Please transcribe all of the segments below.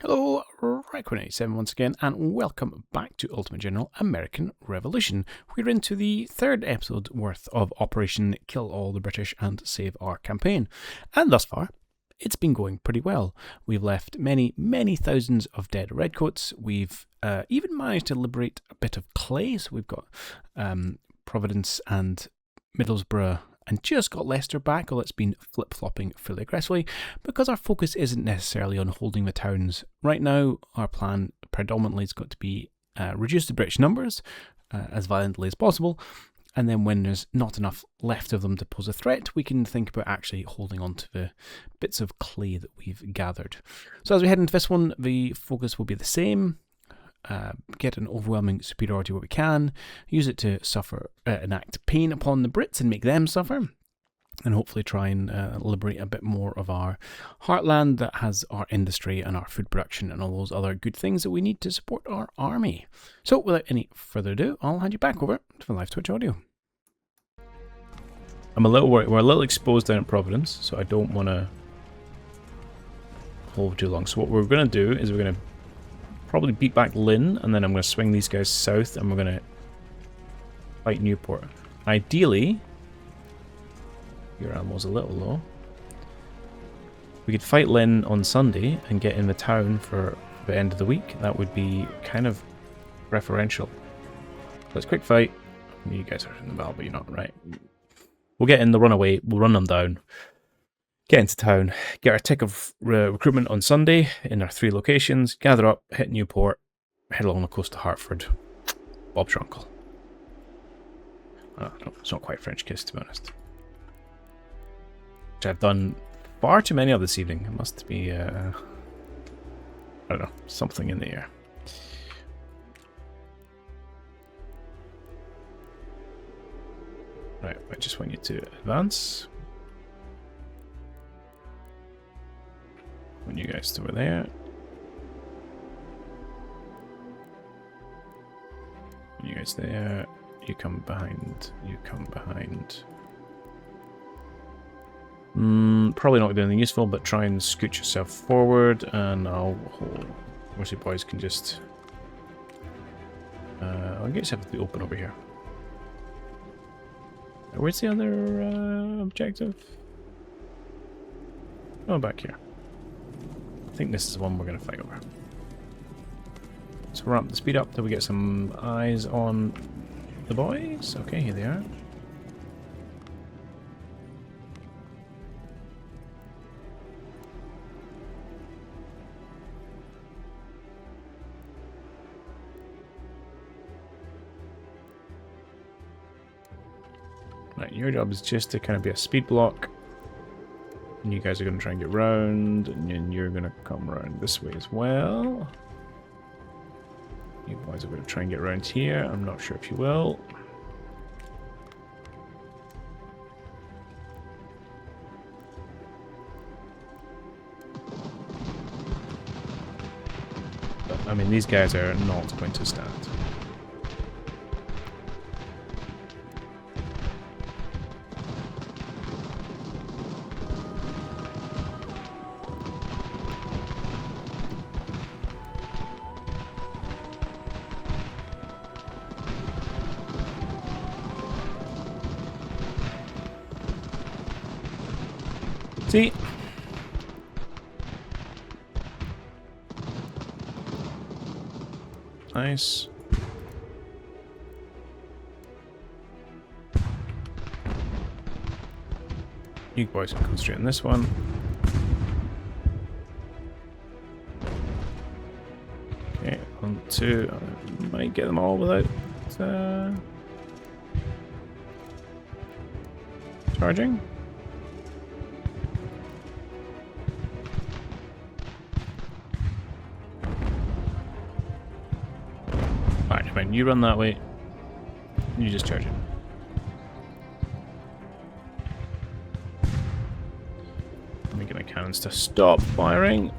Hello, Raikkonen87 once again, and welcome back to Ultimate General American Revolution. We're into the third episode worth of Operation Kill All the British and Save Our Campaign. And thus far, it's been going pretty well. We've left many, many thousands of dead redcoats. We've even managed to liberate a bit of clay. So we've got Providence and Middlesbrough and just got Leicester back, although it's been flip-flopping fairly aggressively, because our focus isn't necessarily on holding the towns. Right now, our plan predominantly has got to be reduce the British numbers as violently as possible, and then when there's not enough left of them to pose a threat, we can think about actually holding on to the bits of clay that we've gathered. So as we head into this one, the focus will be the same. Get an overwhelming superiority where we can, use it to enact pain upon the Brits and make them suffer, and hopefully try and liberate a bit more of our heartland that has our industry and our food production and all those other good things that we need to support our army. So without any further ado, I'll hand you back over to the live Twitch audio. I'm a little worried. We're a little exposed down at Providence, so I don't want to hold too long. So what we're going to do is we're going to probably beat back Lynn, and then I'm going to swing these guys south, and we're going to fight Newport. Ideally, your ammo's a little low. We could fight Lynn on Sunday and get in the town for the end of the week. That would be kind of preferential. Let's quick fight. You guys are in the battle, but you're not, right? We'll get in, they'll run away, we'll run them down. Get into town, get our tick of recruitment on Sunday in our 3 locations, gather up, hit Newport, head along the coast to Hartford. Bob's your uncle. No, it's not quite French kiss, to be honest. Which I've done far too many of this evening. It must be, I don't know, something in the air. Right, I just want you to advance. When you guys over there. When you guys there. You come behind. You come behind. Probably not doing anything useful, but try and scoot yourself forward, and I'll hold. Most of you boys can just. I'll get yourself to be open over here. Where's the other objective? Oh, back here. I think this is the one we're going to fight over. So we're up the speed up till we get some eyes on the boys. Okay, here they are. Right, your job is just to kind of be a speed block. And you guys are going to try and get round, and then you're going to come around this way as well. You boys are going to try and get around here. I'm not sure if you will. But, I mean, these guys are not going to stand. See? Nice. You boys can concentrate on this one. Okay, 1, 2. I might get them all without charging. Fine, you run that way. You just charge it. Let me get my cannons to stop firing.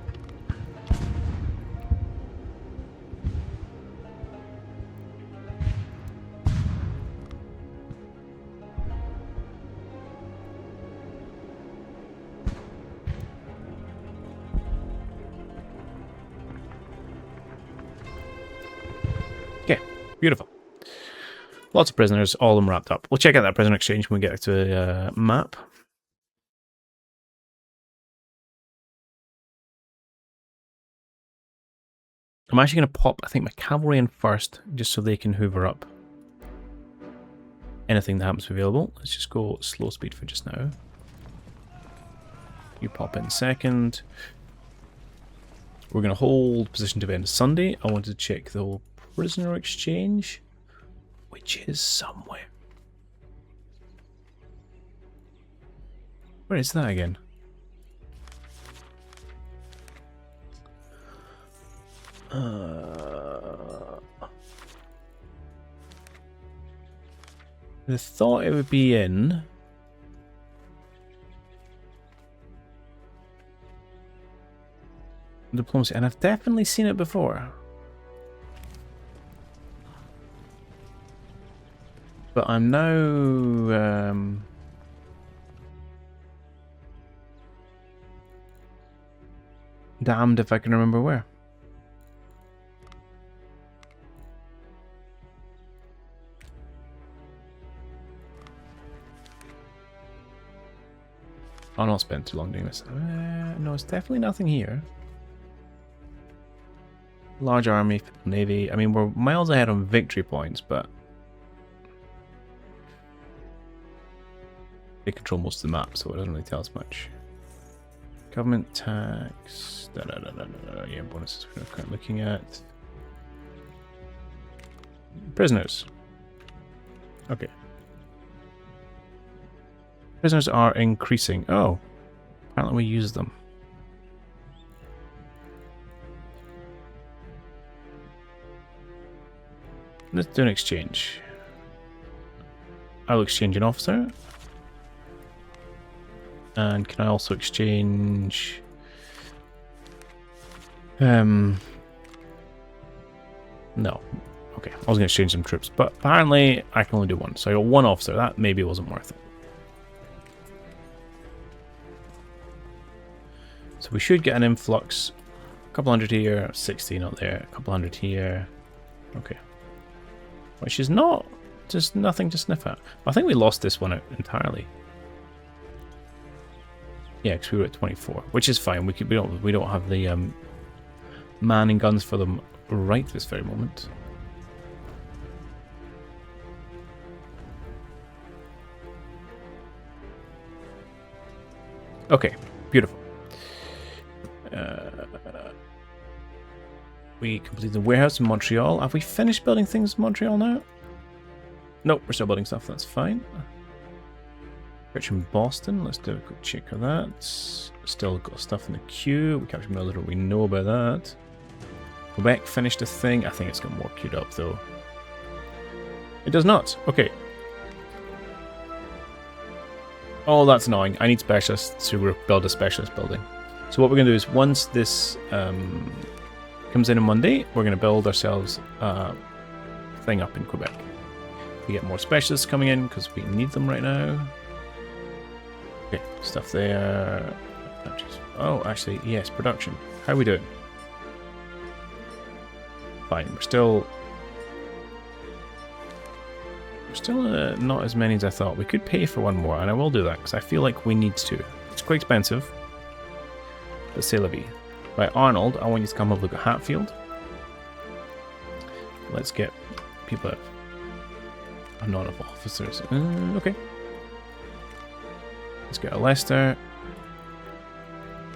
Beautiful. Lots of prisoners, all of them wrapped up. We'll check out that prisoner exchange when we get to the map. I'm actually going to pop, I think, my cavalry in first, just so they can hoover up anything that happens to be available. Let's just go slow speed for just now. You pop in second. We're going to hold position to the end of Sunday. I wanted to check the whole prisoner exchange, which is somewhere. Where is that again? I thought it would be in diplomacy, and I've definitely seen it before. But I'm now damned if I can remember where. I'll not spend too long doing this. No, it's definitely nothing here. Large army, navy. I mean, we're miles ahead on victory points, but they control most of the map, so it doesn't really tell us much. Government tax. Yeah, bonuses we're kind of looking at. Prisoners. Okay. Prisoners are increasing. Oh, apparently we use them. Let's do an exchange. I'll exchange an officer. And can I also exchange... No. Okay, I was going to exchange some troops, but apparently I can only do one. So I got one officer. That maybe wasn't worth it. So we should get an influx. A couple hundred here, 60 not there, a couple hundred here. Okay. Which is not just nothing to sniff at. I think we lost this one out entirely. Yeah, because we were at 24, which is fine. We don't have the man and guns for them right this very moment. Okay, beautiful. We completed the warehouse in Montreal. Have we finished building things in Montreal now? Nope, we're still building stuff. That's fine. Church in Boston. Let's do a quick check of that. Still got stuff in the queue. We captured Miller. We know about that. Quebec finished a thing. I think it's got more queued up though. It does not. Okay. Oh, that's annoying. I need specialists to build a specialist building. So what we're going to do is once this comes in on Monday, we're going to build ourselves a thing up in Quebec. We get more specialists coming in because we need them right now. Okay, stuff there. Oh, actually, yes, production. How are we doing? Fine, we're still not as many as I thought. We could pay for one more, and I will do that because I feel like we need to. It's quite expensive. But c'est la vie. Right, Arnold, I want you to come have a look at Hatfield. Let's get people out. I'm not enough officers. Okay. Let's get a Leicester.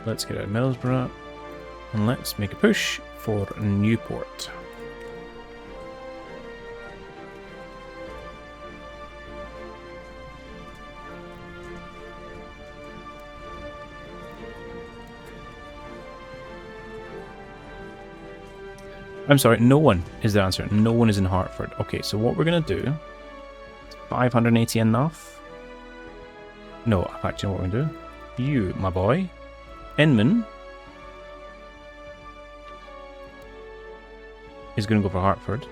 Let's get a Middlesbrough. And let's make a push for Newport. I'm sorry, no one is the answer. No one is in Hartford. Okay, so what we're going to do... 580 enough? No, actually, what we're going to do... You, my boy. Inman... is going to go for Hartford.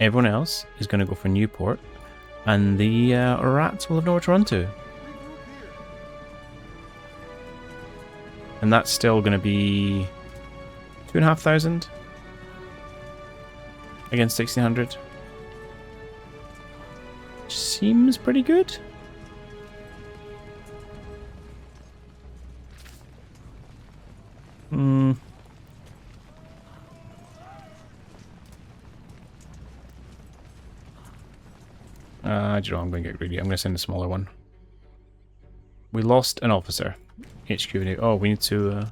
Everyone else is going to go for Newport. And the rats will have nowhere to run to. And that's still going to be... 2,500? against 1600. Seems pretty good. Do you know, I'm going to get greedy. I'm going to send a smaller one. We lost an officer. HQ. Oh, we need to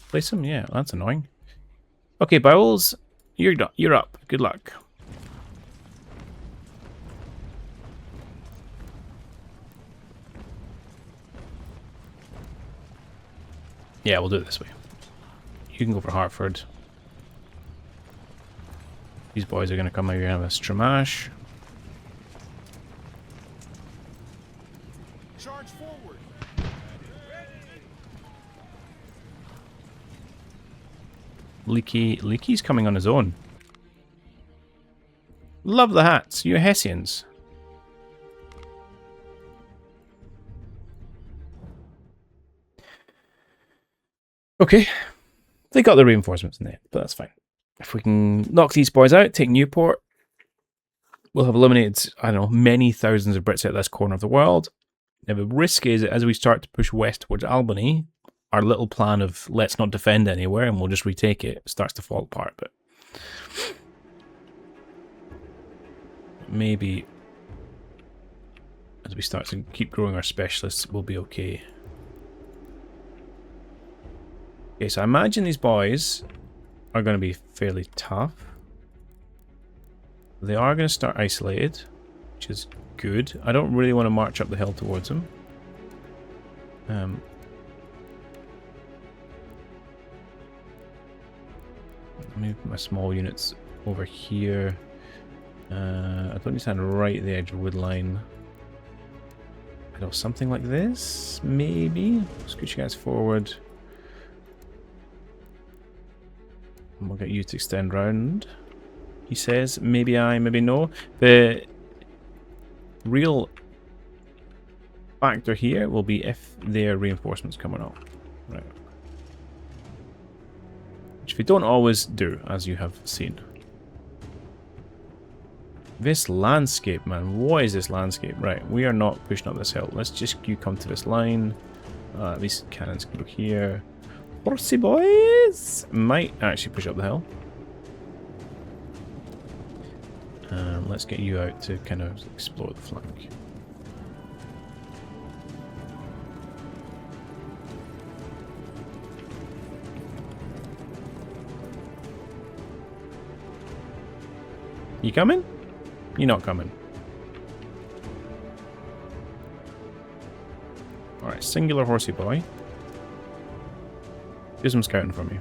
place him? Yeah, that's annoying. Okay, Bowles, you're up. Good luck. Yeah, we'll do it this way. You can go for Hartford. These boys are going to come out here and have a Stramash. Charge forward. Leaky's coming on his own. Love the hats, you Hessians. Okay, they got the reinforcements in there, but that's fine. If we can knock these boys out, take Newport, we'll have eliminated, I don't know, many thousands of Brits out of this corner of the world. Now the risk is that as we start to push west towards Albany, our little plan of let's not defend anywhere and we'll just retake it starts to fall apart. But maybe as we start to keep growing our specialists, we'll be okay. Okay, so I imagine these boys are going to be fairly tough. They are going to start isolated, which is good. I don't really want to march up the hill towards them. Move my small units over here. I don't need to stand right at the edge of wood line. I know, something like this, maybe. Scoot you guys forward. And we'll get you to extend round. He says, maybe I, maybe no. The real factor here will be if their reinforcements come or not. Right. Which we don't always do, as you have seen. This landscape, man. What is this landscape? Right, we are not pushing up this hill. Let's just you come to this line. These cannons can go here. Horsey boys might actually push up the hill. Let's get you out to kind of explore the flank. You coming? You're not coming. Alright, singular horsey boy. Do some scouting for me.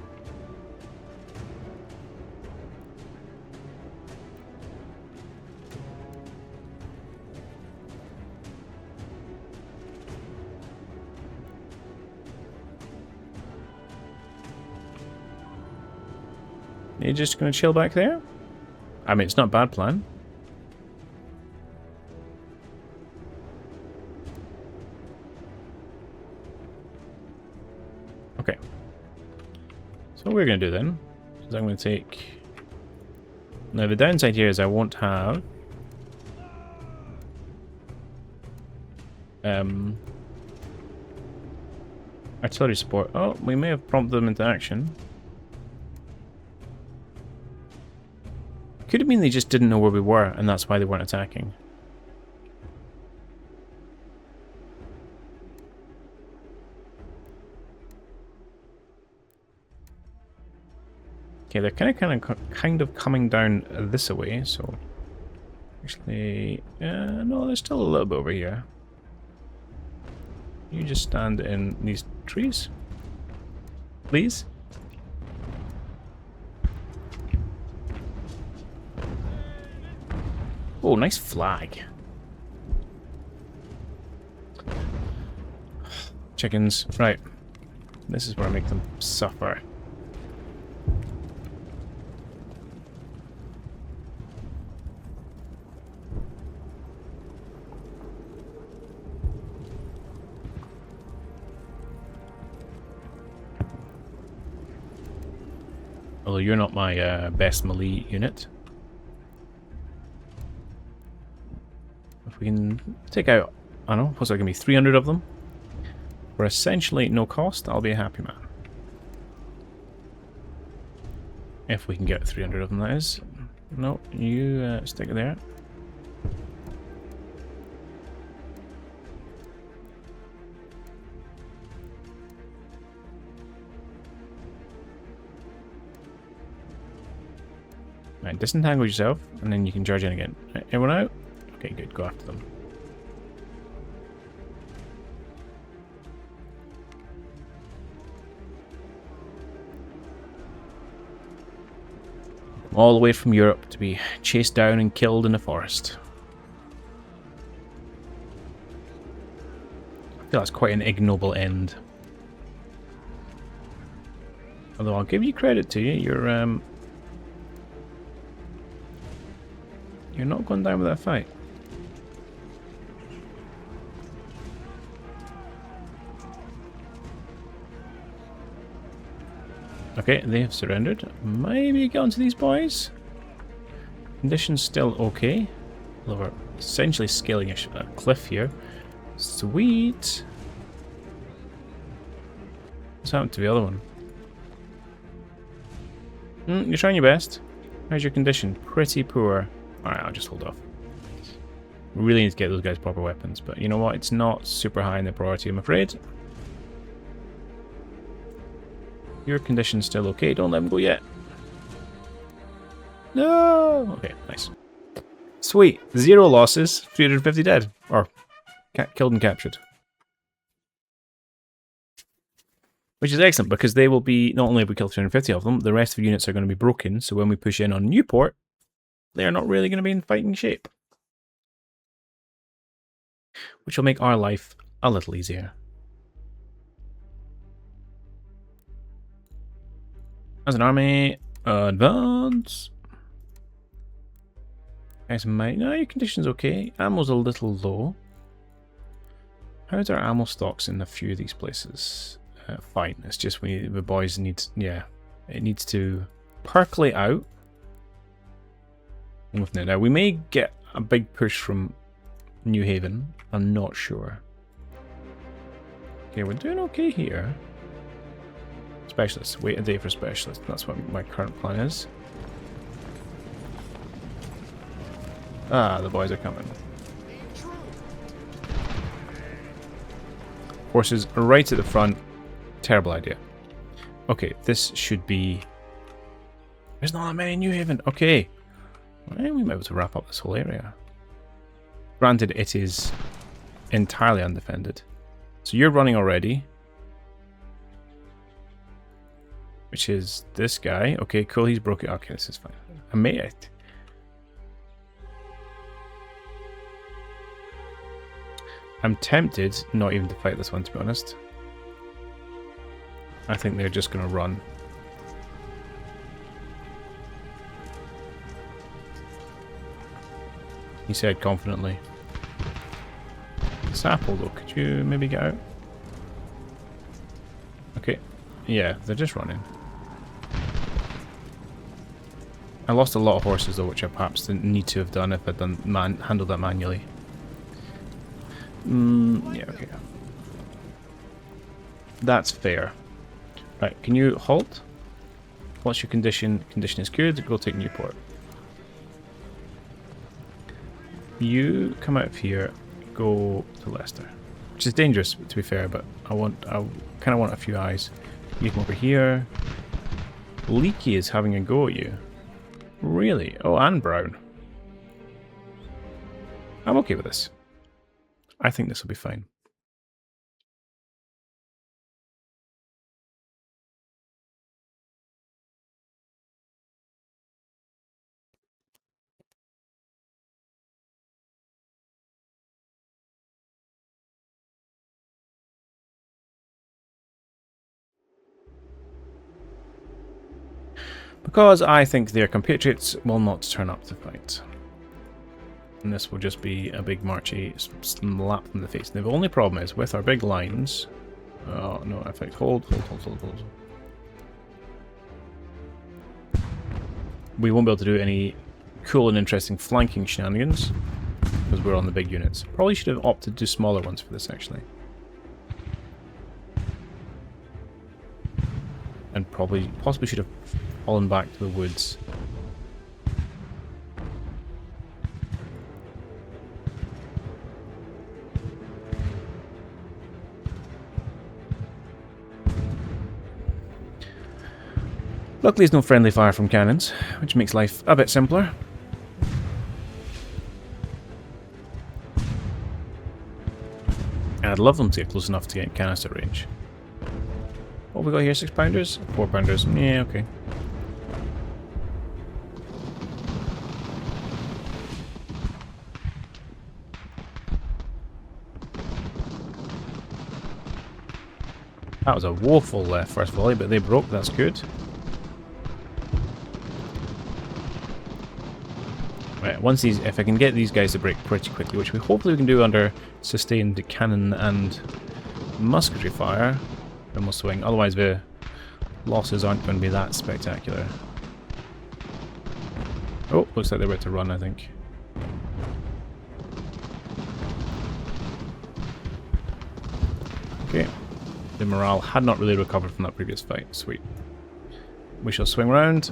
You're just going to chill back there? I mean, it's not a bad plan. Okay. So what we're going to do then is I'm going to take... Now the downside here is I won't have... artillery support. Oh, we may have prompted them into action. Could have been they just didn't know where we were, and that's why they weren't attacking. Okay, they're kind of coming down this way, so actually, no, there's still a little bit over here. You just stand in these trees, please. Oh, nice flag. Chickens. Right. This is where I make them suffer. Although you're not my best melee unit. we can take out, I don't know, what's that going to be, 300 of them? For essentially no cost, I'll be a happy man. If we can get 300 of them, that is. No, you stick it there. Right, disentangle yourself, and then you can charge in again. Right, everyone out? Okay, good, go after them. All the way from Europe to be chased down and killed in the forest. I feel that's quite an ignoble end. Although I'll give you credit to you, you're not going down with that fight. Okay, they have surrendered. Maybe get onto these boys. Conditions still okay. Although we're essentially scaling a cliff here. Sweet. What's happened to the other one? You're trying your best. How's your condition? Pretty poor. Alright, I'll just hold off. We really need to get those guys proper weapons, but you know what? It's not super high in the priority, I'm afraid. Your condition's still okay. Don't let them go yet. No! Okay, nice. Sweet. 0 losses, 350 dead. Or killed and captured. Which is excellent, because they will be, not only have we killed 350 of them, the rest of the units are going to be broken, so when we push in on Newport, they're not really going to be in fighting shape. Which will make our life a little easier. As an army, advance. Guys, no, your condition's okay. Ammo's a little low. How's our ammo stocks in a few of these places? Fine, it's just the boys need, yeah, it needs to percolate out. Now, we may get a big push from New Haven. I'm not sure. Okay, we're doing okay here. Specialists. Wait a day for specialists. That's what my current plan is. Ah, the boys are coming. Horses right at the front. Terrible idea. Okay, this should be... There's not that many in New Haven. Okay. Well, we might be able to wrap up this whole area. Granted, it is entirely undefended. So you're running already. Which is this guy. Okay, cool, he's broken. Okay, this is fine. I made it. I'm tempted not even to fight this one, to be honest. I think they're just going to run. He said confidently. Sapple, though, could you maybe get out? Okay. Yeah, they're just running. I lost a lot of horses, though, which I perhaps didn't need to have done if I'd handled that manually. Yeah, okay. That's fair. Right, can you halt? What's your condition? Condition is good. Go take Newport. You come out of here, go to Leicester. Which is dangerous, to be fair, but I kind of want a few eyes. You come over here. Leaky is having a go at you. Really? Oh, and Brown. I'm okay with this. I think this will be fine. Because I think their compatriots will not turn up to fight. And this will just be a big marchy slap in the face. Now, the only problem is with our big lines... Oh, no, effect. Hold. We won't be able to do any cool and interesting flanking shenanigans. Because because we're on the big units. Probably should have opted to do smaller ones for this, actually. And possibly should have fallen back to the woods. Luckily there's no friendly fire from cannons, which makes life a bit simpler. And I'd love them to get close enough to get canister range. What have we got here? 6 pounders? 4 pounders. Yeah, okay. That was a woeful first volley, but they broke, that's good. Right, once these, if I can get these guys to break pretty quickly, which hopefully we can do under sustained cannon and musketry fire, then we'll swing. Otherwise the losses aren't going to be that spectacular. Oh, looks like they're about to run, I think. Okay. The morale had not really recovered from that previous fight. Sweet. We shall swing round.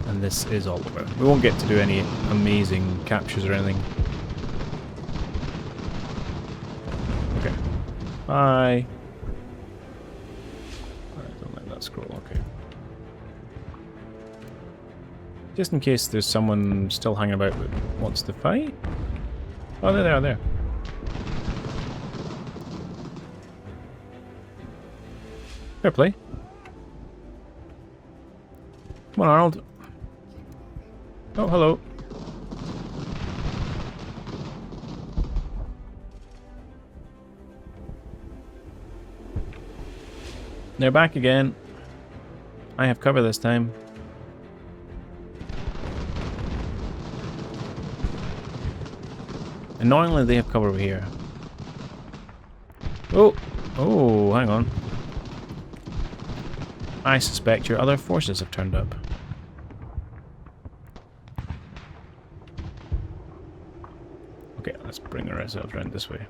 And this is all over. We won't get to do any amazing captures or anything. Okay. Bye. I don't like that scroll, okay. Just in case there's someone still hanging about that wants to fight. Oh, there they are, there. Fair play. Come on, Arnold. Oh, hello. They're back again. I have cover this time. Annoyingly, they have cover over here. Oh! Oh, hang on. I suspect your other forces have turned up. Okay, let's bring ourselves around this way.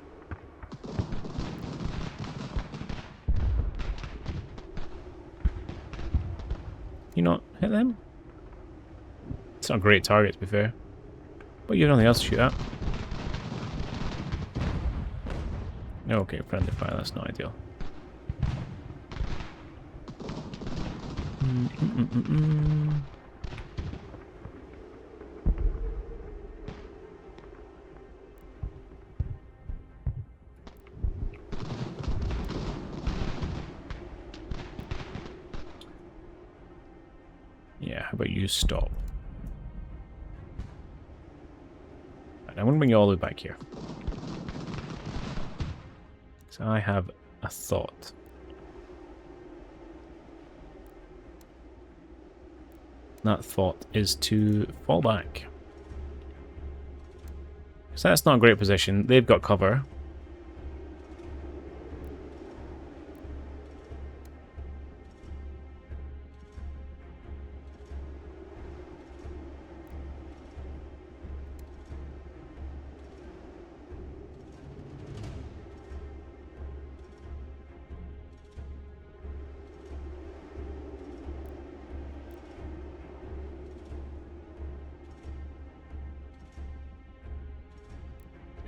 You not hit them? It's not a great target, to be fair. But you have nothing else to shoot at. Okay, friendly fire, that's not ideal. Yeah, how about you stop? Right, I'm going to bring you all the way back here. So I have a thought. That thought is to fall back. So that's not a great position. They've got cover.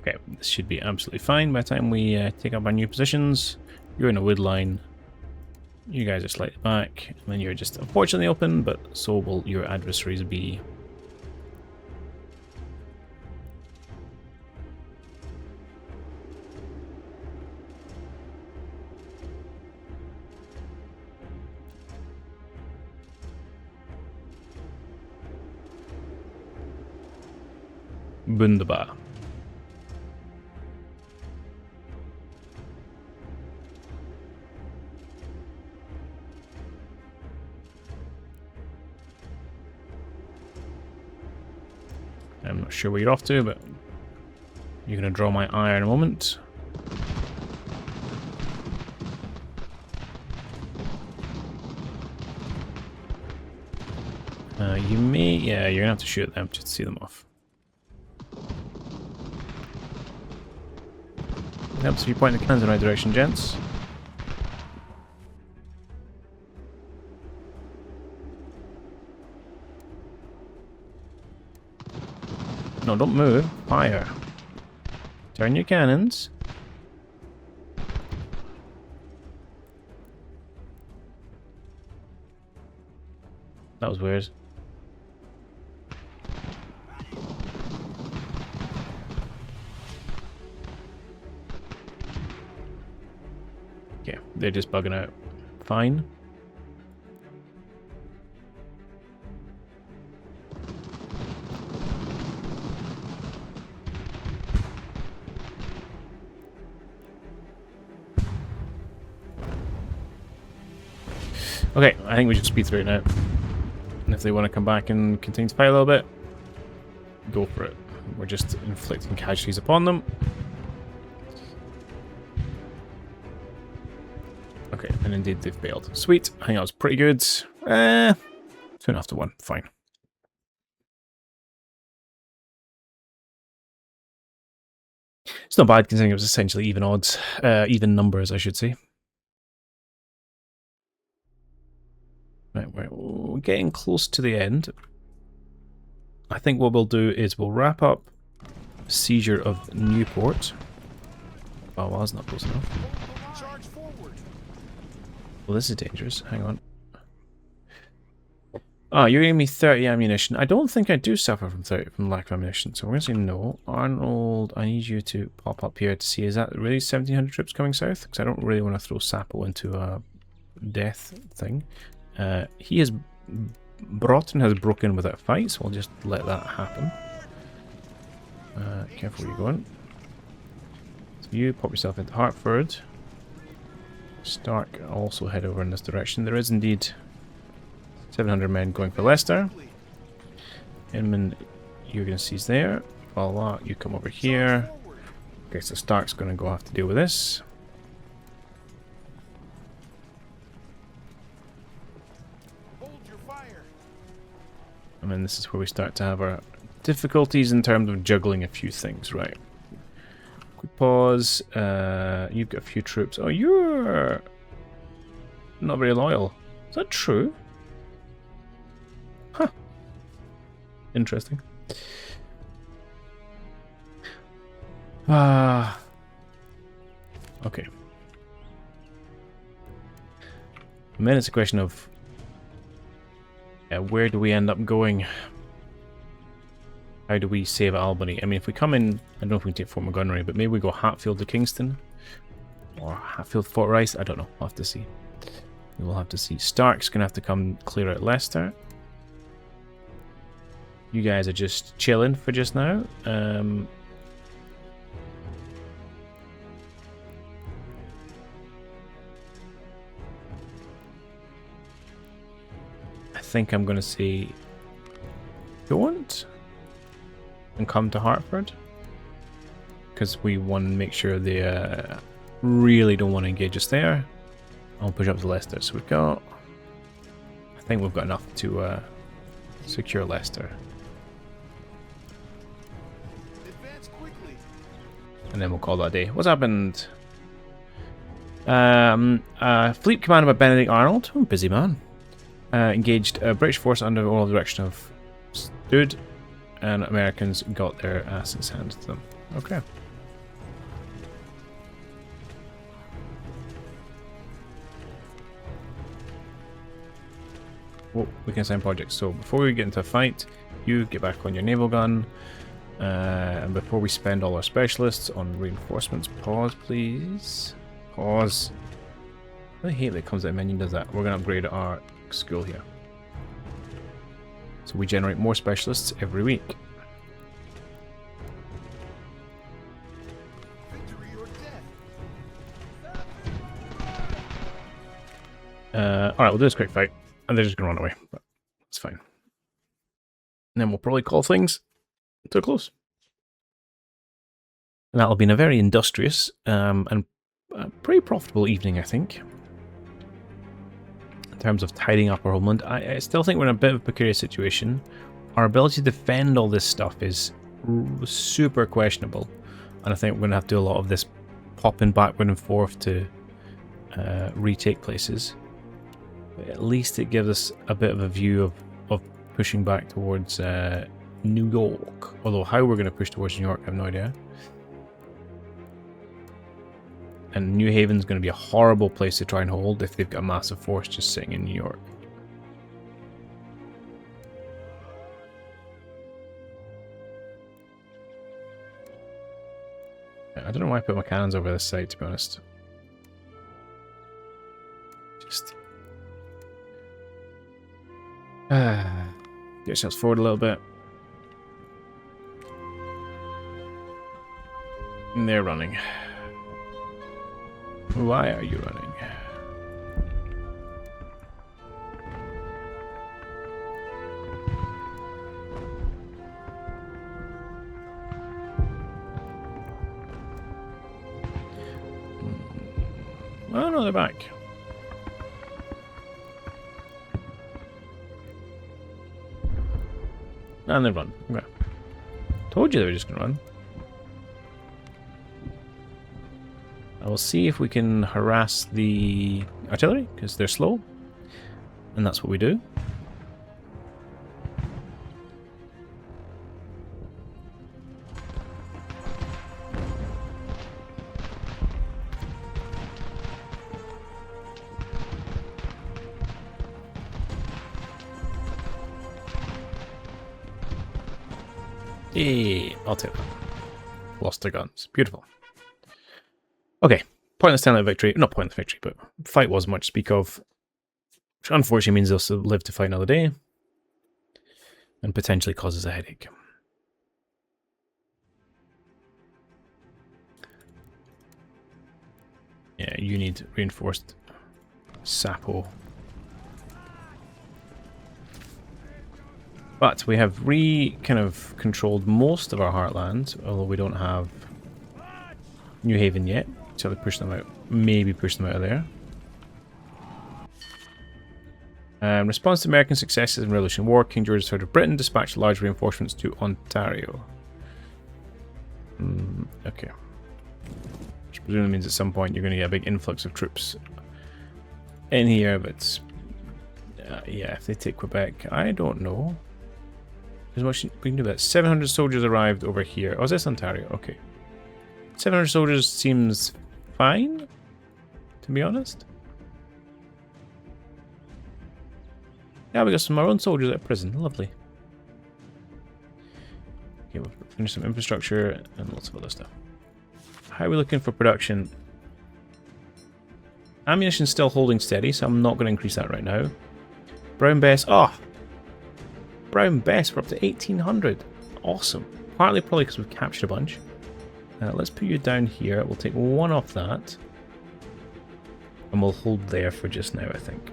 Okay, this should be absolutely fine by the time we take up our new positions. You're in a wood line. You guys are slightly back, and then you're just unfortunately open, but so will your adversaries be. Wunderbar. I'm not sure where you're off to, but you're going to draw my ire in a moment. You may... Yeah, you're going to have to shoot them just to see them off. Helps if you point the cannons in the right direction, gents. No, don't move. Fire. Turn your cannons. That was weird. Yeah, they're just bugging out. Fine. Okay, I think we should speed through it now. And if they want to come back and continue to fight a little bit, go for it. We're just inflicting casualties upon them. Okay, and indeed they've failed. Sweet, I think that was pretty good. 2.5 to 1, fine. It's not bad considering it was essentially even odds, even numbers, I should say. Right, we're getting close to the end. I think what we'll do is we'll wrap up Seizure of Newport. Oh, well, that's not close enough. Well, this is dangerous. Hang on. Ah, you're giving me 30 ammunition. I don't think I do suffer from lack of ammunition, so we're going to say no. Arnold, I need you to pop up here to see, is that really 1,700 troops coming south? Because I don't really want to throw Sapo into a death thing. Broughton has broken without a fight, so we'll just let that happen. Careful where you're going. So you pop yourself into Hartford. Stark also head over in this direction. There is indeed 700 men going for Leicester. Inman, you're going to seize there. Follow that, you come over here. Okay, so Stark's going to go have to deal with this. And then this is where we start to have our difficulties in terms of juggling a few things, right? Quick pause. You've got a few troops. Oh, you're not very loyal. Is that true? Huh. Interesting. Okay. And then it's a question of where do we end up going? How do we save Albany? I mean, if we come in, I don't know if we can take Fort Montgomery, but maybe we go Hatfield to Kingston? Or Hatfield Fort Rice? I don't know. We'll have to see. We will have to see. Stark's going to have to come clear out Leicester. You guys are just chilling for just now. I think I'm going to say don't and come to Hartford because we want to make sure they really don't want to engage us there. I'll push up to Leicester. So we've got, I think we've got enough to secure Leicester. And then we'll call that a day. What's happened? Fleet commanded by Benedict Arnold, oh, busy man, engaged a British force under the oral direction of Stood, and Americans got their asses handed to them. Okay. Oh, we can assign projects. So before we get into a fight, you get back on your naval gun. And before we spend all our specialists on reinforcements, pause please. Pause. I hate that it comes out menu and does that. We're going to upgrade our school here. So we generate more specialists every week. Alright, we'll do this quick fight. And they're just going to run away. But it's fine. And then we'll probably call things to a close. And that'll be a very industrious and pretty profitable evening, I think. in terms of tidying up our homeland. I still think we're in a bit of a precarious situation. Our ability to defend all this stuff is super questionable, and I think we're going to have to do a lot of this popping backward and forth to retake places. But at least it gives us a bit of a view of pushing back towards New York. Although how we're going to push towards New York, I have no idea. And New Haven's going to be a horrible place to try and hold if they've got a massive force just sitting in New York. I don't know why I put my cannons over this side, to be honest. Just get yourselves forward a little bit. And they're running. Why are you running? Oh no, they're back. And they run. Okay. Told you they were just gonna run. I will see if we can harass the artillery, because they're slow. And that's what we do. Hey, I'll take that. Lost their guns. Beautiful. Okay, pointless 10-out victory. Not pointless victory, but fight wasn't much to speak of. Which unfortunately means they'll still live to fight another day. And potentially causes a headache. Yeah, you need reinforced Sapo. But we have kind of controlled most of our heartlands, although we don't have New Haven yet. So we push them out. Maybe push them out of there. Response to American successes in Revolutionary War, King George III of Britain dispatched large reinforcements to Ontario. Okay. Which presumably means at some point you're going to get a big influx of troops in here, but yeah, if they take Quebec, I don't know. There's much we can do that. 700 soldiers arrived over here. Oh, is this Ontario? Okay. 700 soldiers seems fine, to be honest. Yeah, we got some of our own soldiers at prison. Lovely. Okay, we'll finish some infrastructure and lots of other stuff. How are we looking for production? Ammunition's still holding steady, so I'm not going to increase that right now. Brown Bess. Oh! Brown Bess, we're up to 1800. Awesome. Partly probably because we've captured a bunch. Let's put you down here. We'll take one off that. And we'll hold there for just now, I think.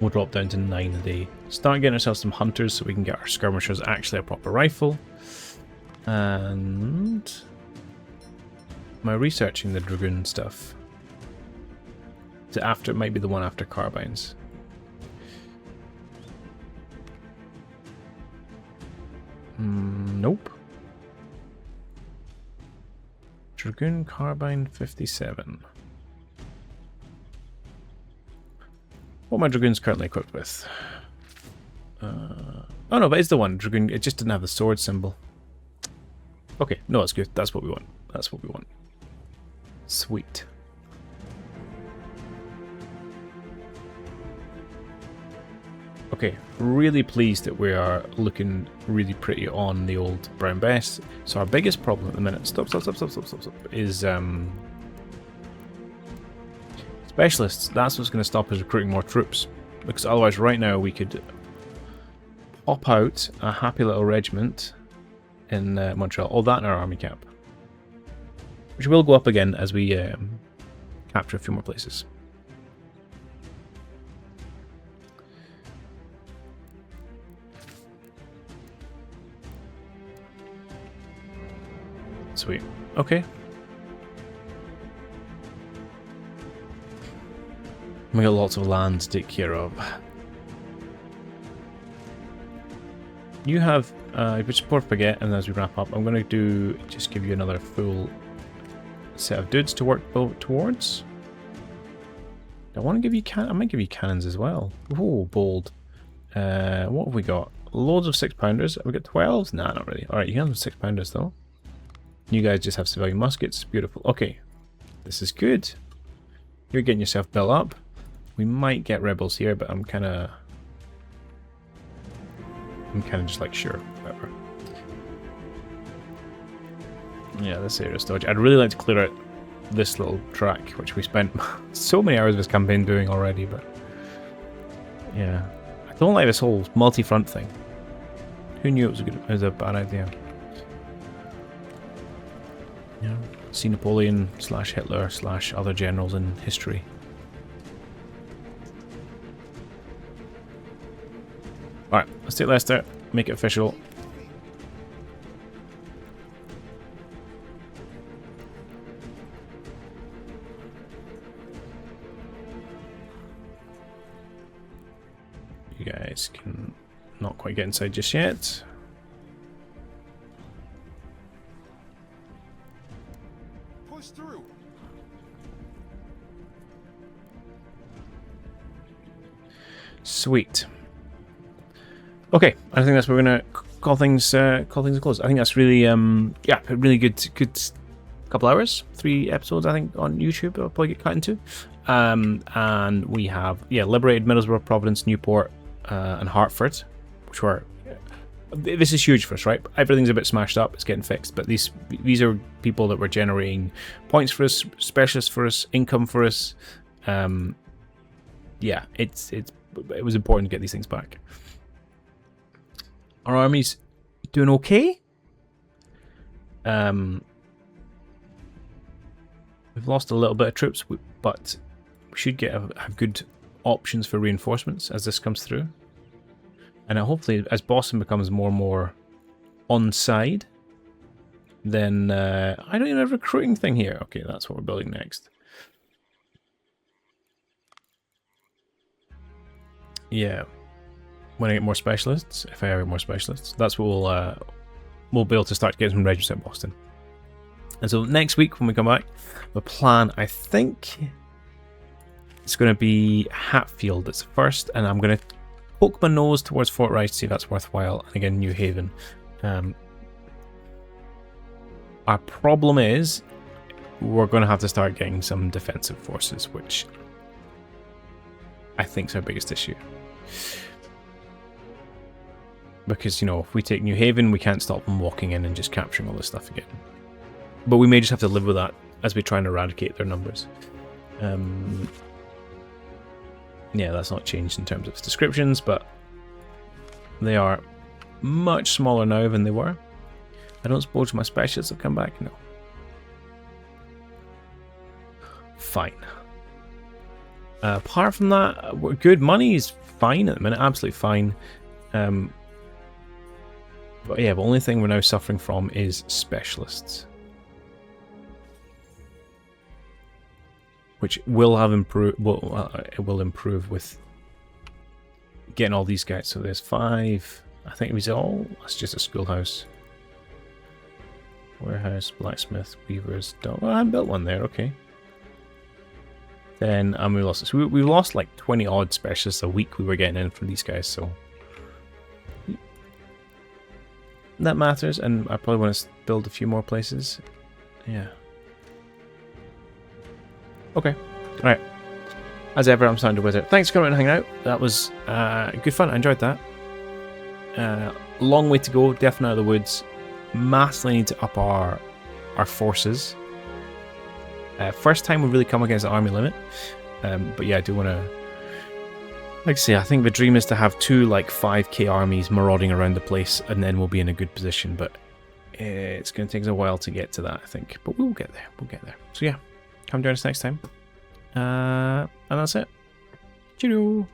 We'll drop down to 9 a day. Start getting ourselves some hunters so we can get our skirmishers actually a proper rifle. And am I researching the dragoon stuff? Is it after? It might be the one after carbines. Nope. Dragoon carbine 57. What are my dragoons currently equipped with? Oh no, but it's the one. Dragoon, it just didn't have the sword symbol. Okay, no, that's good. That's what we want. That's what we want. Sweet. Okay, really pleased that we are looking really pretty on the old Brown Bess. So our biggest problem at the minute, stop, is specialists. That's what's going to stop us recruiting more troops. Because otherwise right now we could pop out a happy little regiment in Montreal. All that in our army cap. Which will go up again as we capture a few more places. Sweet. Okay. We got lots of land to take care of. You have, which support forget, and as we wrap up, I'm going to just give you another full set of dudes to work towards. I want to give you I might give you cannons as well. Oh, bold. What have we got? Loads of 6-pounders. Have we got 12s? Nah, not really. Alright, you can have some 6-pounders though. You guys just have civilian muskets. Beautiful. Okay. This is good. You're getting yourself built up. We might get rebels here, but I'm kind of just like, sure, whatever. Yeah, this area's dodgy. I'd really like to clear out this little track, which we spent so many hours of this campaign doing already, but yeah. I don't like this whole multi-front thing. Who knew it was a bad idea? Yeah. See Napoleon / Hitler / other generals in history. Alright, let's take Leicester, make it official. You guys can not quite get inside just yet. Push through. Sweet. Okay, I think that's where we're gonna call things close. I think that's really yeah, a really good couple hours, 3 episodes I think on YouTube. I'll probably get cut into. And we have liberated Middlesbrough, Providence, Newport, and Hartford, which were this is huge for us, right? Everything's a bit smashed up, it's getting fixed, but these are people that were generating points for us, specialists for us, income for us. Yeah, it was important to get these things back. Our army's doing okay. We've lost a little bit of troops, but we should have good options for reinforcements as this comes through. And hopefully, as Boston becomes more and more on side, then I don't even have a recruiting thing here. Okay, that's what we're building next. Yeah. When I get more specialists, if I ever get more specialists, that's what we'll be able to start getting some regiments at Boston. And so next week when we come back, the plan, I think, it's going to be Hatfield. It's first, and I'm going to poke my nose towards Fort Rice to see if that's worthwhile. And again, New Haven. Our problem is we're going to have to start getting some defensive forces, which I think is our biggest issue. Because, you know, if we take New Haven, we can't stop them walking in and just capturing all this stuff again. But we may just have to live with that as we try and eradicate their numbers. Yeah, that's not changed in terms of its descriptions, but they are much smaller now than they were. I don't suppose my specialists have come back? No. Fine. Apart from that, we're good. Money is fine at the minute, absolutely fine. But yeah, the only thing we're now suffering from is specialists. Which will have improved, it will improve with getting all these guys. So there's 5, I think it was all, that's just a schoolhouse. Warehouse, blacksmith, weavers, dog. Well, I haven't built one there, okay. Then we lost, so we lost like 20 odd specialists a week we were getting in from these guys, so that matters, and I probably want to build a few more places. Yeah. Okay. Alright. As ever, I'm starting to wizard. Thanks for coming and hanging out. That was good fun. I enjoyed that. Long way to go. Definitely out of the woods. Massively need to up our forces. First time we really come against the army limit. But yeah, I do want to... Like I say, I think the dream is to have 2 like 5k armies marauding around the place, and then we'll be in a good position. But it's going to take us a while to get to that, I think. But we'll get there. We'll get there. So yeah, come join us next time. And that's it. Cheerio.